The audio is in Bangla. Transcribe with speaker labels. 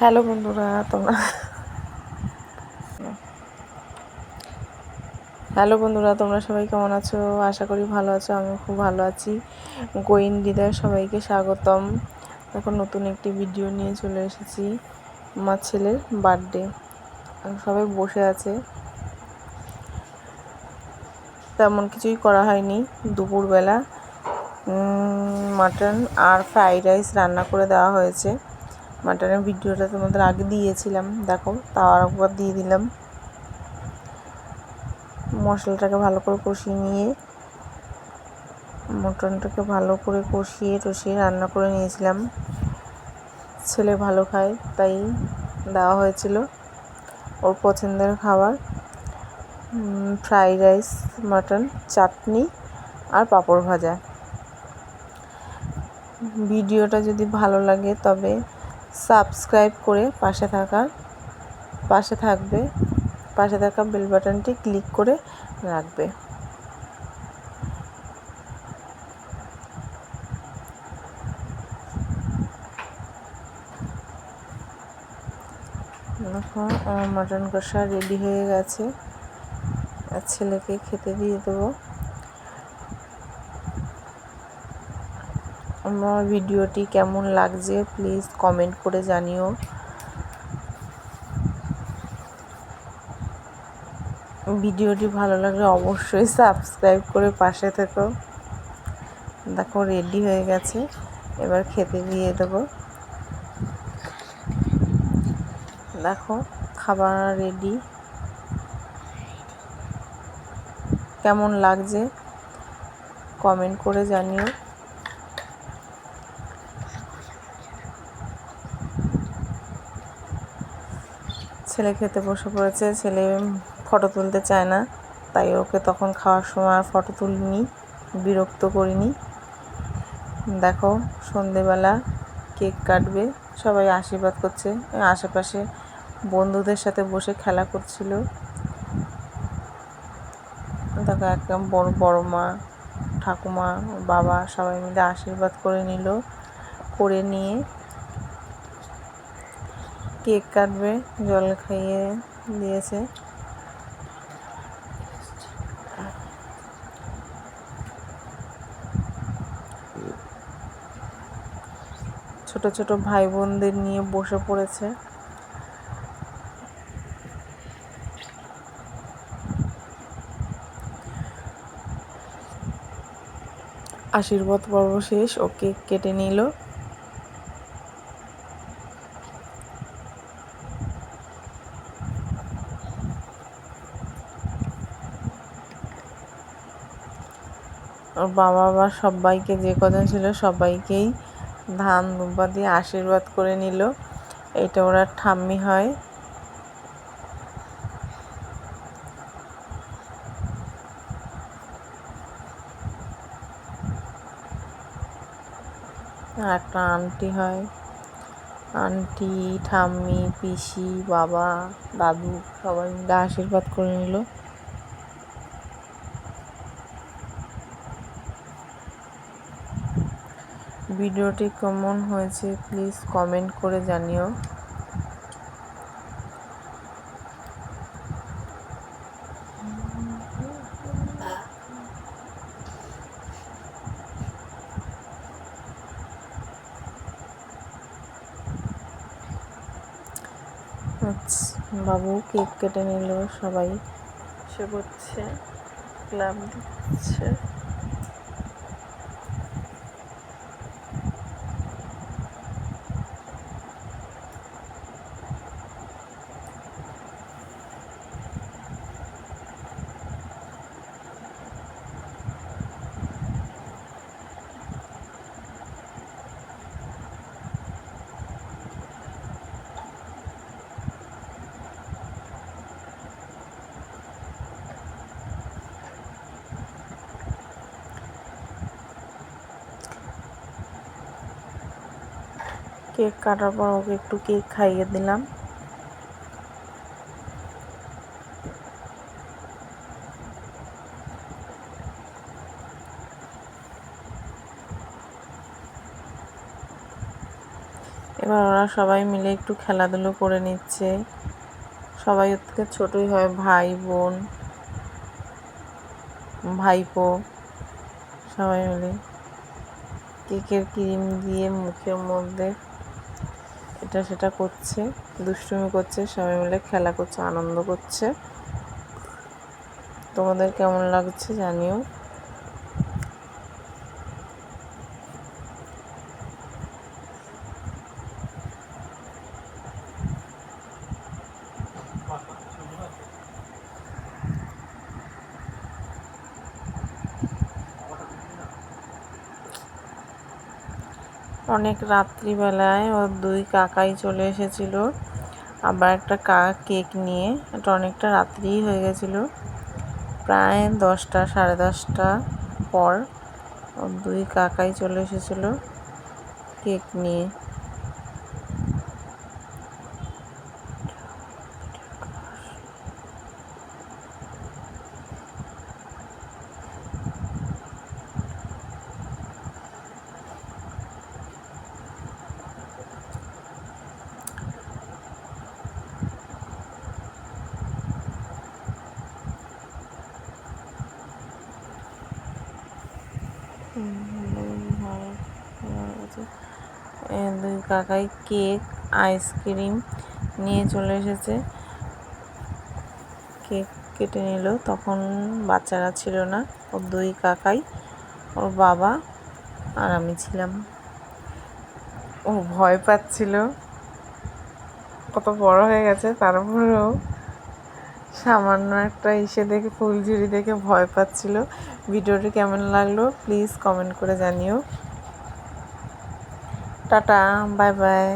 Speaker 1: হ্যালো বন্ধুরা তোমরা সবাই কেমন আছো? আশা করি ভালো আছো। আমি খুব ভালো আছি। গোইন হৃদয় সবাইকে স্বাগতম। এখন নতুন একটি ভিডিও নিয়ে চলে এসেছি। আমার ছেলের বার্থডে, সবাই বসে আছে। তেমন কিছুই করা হয়নি। দুপুরবেলা মাটন আর ফ্রাইড রাইস রান্না করে দেওয়া হয়েছে। মাটনের ভিডিওটা তোমাদের আগে দিয়েছিলাম, দেখো, তাও আর একবার দিয়ে দিলাম। মশলাটাকে ভালো করে কষিয়ে নিয়ে মটনটাকে ভালো করে কষিয়ে রান্না করে নিয়েছিলাম। ছেলে ভালো খায় তাই দেওয়া হয়েছিল, ওর পছন্দের খাবার। ফ্রাইড রাইস, মাটন, চাটনি আর পাঁপড় ভাজা। ভিডিওটা যদি ভালো লাগে তবে সাবস্ক্রাইব করে পাশে থাকা বেল বাটনটি ক্লিক করে রাখবে। দেখো, আমার মাটন কষা রেডি হয়ে গেছে, আর ছেলেকে খেতে দিয়ে দেবো। আমার ভিডিওটি কেমন লাগছে প্লিজ কমেন্ট করে জানিও। ভিডিওটি ভালো লাগলে অবশ্যই সাবস্ক্রাইব করে পাশে থেকো। দেখো, রেডি হয়ে গেছে, এবার খেতে দিয়ে দেবো। দেখো, খাবার রেডি। কেমন লাগছে কমেন্ট করে জানিও। ছেলে খেতে বসে পড়েছে। ছেলে ফটো তুলতে চায় না, তাই ওকে তখন খাওয়ার সময় আর ফটো তুলিনি, বিরক্ত করিনি। দেখো, সন্ধেবেলা কেক কাটবে, সবাই আশীর্বাদ করছে। আশেপাশে বন্ধুদের সাথে বসে খেলা করছিল। দেখো, একদম বড় মা, ঠাকুমা, বাবা সবাই মিলে আশীর্বাদ করে নিয়ে কেক কাটবে, জল খাইয়ে দিয়েছে। ছোট ছোট ভাই বোনদের নিয়ে বসে পড়েছে। আশীর্বাদ পর্ব শেষ, ও কেক কেটে নিল। ওর বাবা আবার সবাইকে, যে কজন ছিল সবাইকেই ধান দুব্বা দিয়ে আশীর্বাদ করে নিল। এটা ওরা ঠাম্মি হয়। একটা আন্টি হয়, আন্টি, ঠাম্মি, পিসি, বাবা, দাদু সবাই মিলে আশীর্বাদ করে নিল। ভিডিওটি কেমন হয়েছে প্লিজ কমেন্ট করে জানিও। বাবু কেক কেটে নিল, সবাই সে করছে, ক্লাব দিচ্ছে। কেক কাটার পর ওকে একটু কেক খাইয়ে দিলাম। এবার ওরা ওরা সবাই মিলে একটু খেলাধুলো করে নিচ্ছে। সবাই ওর থেকে ছোটোই হয়, ভাই বোন ভাইপো সবাই মিলে কেকের ক্রিম দিয়ে মুখের মধ্যে এটা সেটা করছে, দুষ্টুমি করছে, সবাই মিলে খেলা করছে, আনন্দ করছে। তোমাদের কেমন লাগছে জানিও। অনেক রাত্রিবেলায় ওর দুই কাকাই চলে এসেছিল, আবার একটা কেক নিয়ে। এটা অনেকটা রাত্রিই হয়ে গেছিলো, প্রায় 10টা 10:30 পর ওর দুই কাকাই চলে এসেছিলো কেক নিয়ে। দুই কাকাই কেক আইসক্রিম নিয়ে চলে এসেছে, কেক কেটে নিল। তখন বাচ্চারা ছিল না, ওর দুই কাকাই, ওর বাবা আর আমি ছিলাম। ও ভয় পাচ্ছিল, কত বড় হয়ে গেছে, তারপরেও সামান্য একটা দেখে, ফুলঝুরি দেখে ভয় পাচ্ছিল। ভিডিওটি কেমন লাগলো প্লিজ কমেন্ট করে জানিও। Tata, bye bye.